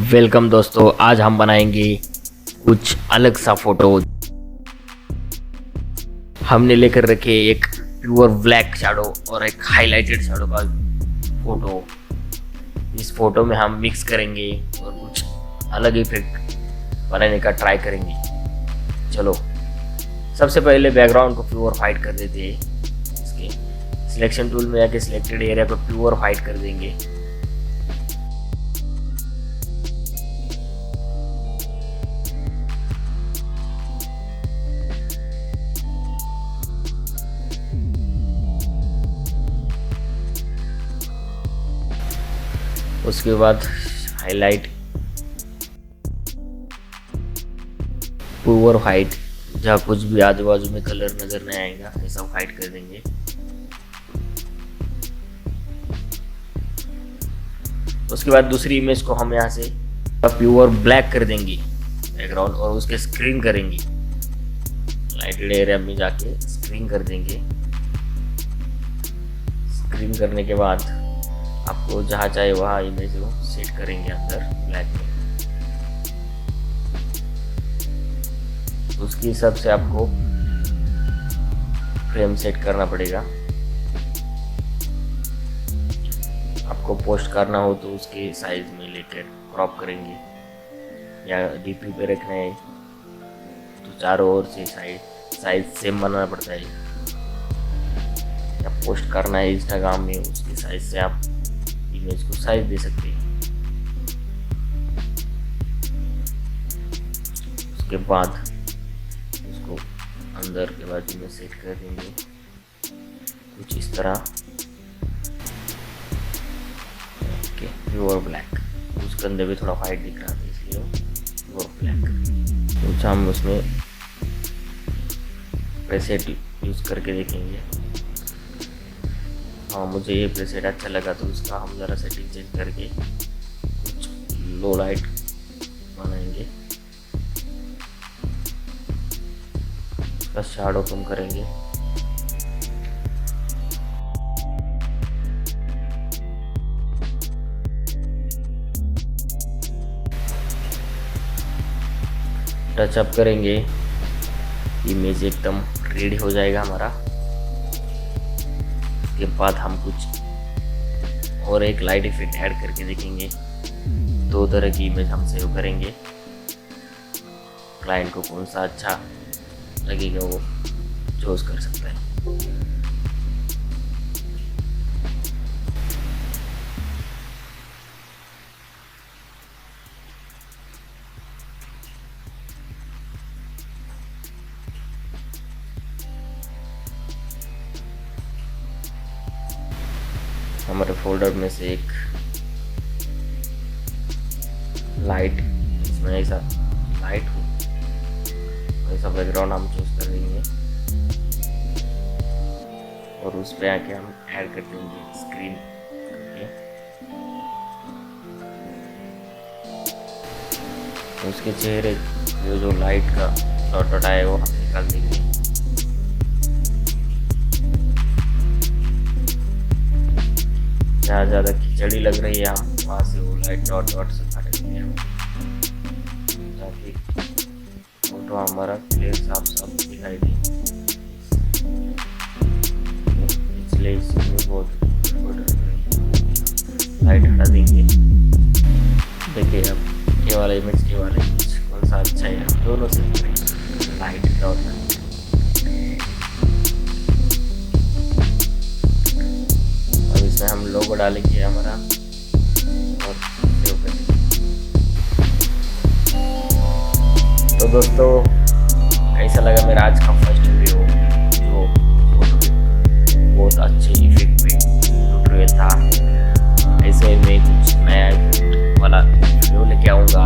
Welcome दोस्तों, आज हम बनाएंगे कुछ अलग सा फोटो। हमने लेकर रखे एक प्योर ब्लैक शैडो और एक हाइलाइटेड शैडो का फोटो। इस फोटो में हम मिक्स करेंगे और कुछ अलग इफेक्ट बनाने का ट्राई करेंगे। चलो सबसे पहले बैकग्राउंड को प्योर वाइट कर देते हैं। इसके सिलेक्शन टूल में जाके सिलेक्टेड एरिया को प्योर वाइट कर देंगे। उसके बाद हाईलाइट प्योर वाइट, जहाँ कुछ भी आजू बाजू में कलर नजर नहीं आएगा ये सब वाइट कर देंगे। उसके बाद दूसरी इमेज को हम यहाँ से प्योर ब्लैक कर देंगे बैकग्राउंड और उसके स्क्रीन करेंगे। लाइटेड एरिया में जाके स्क्रीन कर देंगे। स्क्रीन करने के बाद आपको जहाँ चाहे वहाँ इमेज को सेट करेंगे अंदर ब्लैक में। उसके हिसाब से आपको फ्रेम सेट करना पड़ेगा। आपको पोस्ट करना हो तो उसके साइज में लेकर क्रॉप करेंगे, या डीपी पे रखना है तो चारों ओर से साइज सेम बनाना पड़ता है। या पोस्ट करना है इंस्टाग्राम में, उसके साइज से आप इमेज को साइज दे सकते हैं। उसके बाद उसको अंदर के बाजू में सेट कर देंगे कुछ इस तरह। Okay, pure black. उसके अंदर भी थोड़ा वाइट दिख रहा था इसलिए प्योर ब्लैक। कुछ हम उसमें प्रेसेट यूज करके देखेंगे। हाँ, मुझे ये प्रेसेट अच्छा लगा तो उसका हम ज़रा सेटिंग चेंज करके कुछ लो लाइट बनाएंगे। उसका शैडो कम करेंगे। टच अप करेंगे, इमेज एकदम रेडी हो जाएगा हमारा। के बाद हम कुछ और एक लाइट इफेक्ट ऐड करके देखेंगे। दो तरह की इमेज हम सेव करेंगे। क्लाइंट को कौन सा अच्छा लगेगा वो चूज कर सकता है। हमारे फोल्डर में से एक लाइट, इसमें ऐसा लाइट हो ऐसा बैकग्राउंड हम चूज कर देंगे और उस पे आके हम ऐड कर देंगे स्क्रीन करके। उसके चेहरे जो लाइट का डॉट डॉट आए वो हम निकाल देंगे। जहाँ ज़्यादा खिचड़ी लग रही है हम वहाँ से वो लाइट डॉट डॉट से हटाएंगे हम, ताकि फोटो हमारा क्लियर साफ साफ दिखाई दे। इसलिए इसमें बहुत लाइट हटा देंगे। देखिए अब ये वाला इमेज कौन सा अच्छा है, दोनों से लाइट डॉट। इसमें हम लोगो डालेंगे हमारा और सेव करेंगे। तो दोस्तों, कैसा लगा मेरा आज का फर्स्ट वीडियो, जो फोटो के बहुत अच्छे इफेक्ट पे ट्यूटोरियल था। ऐसे मैं कुछ नया इफेक्ट वाला वीडियो लेके आऊँगा।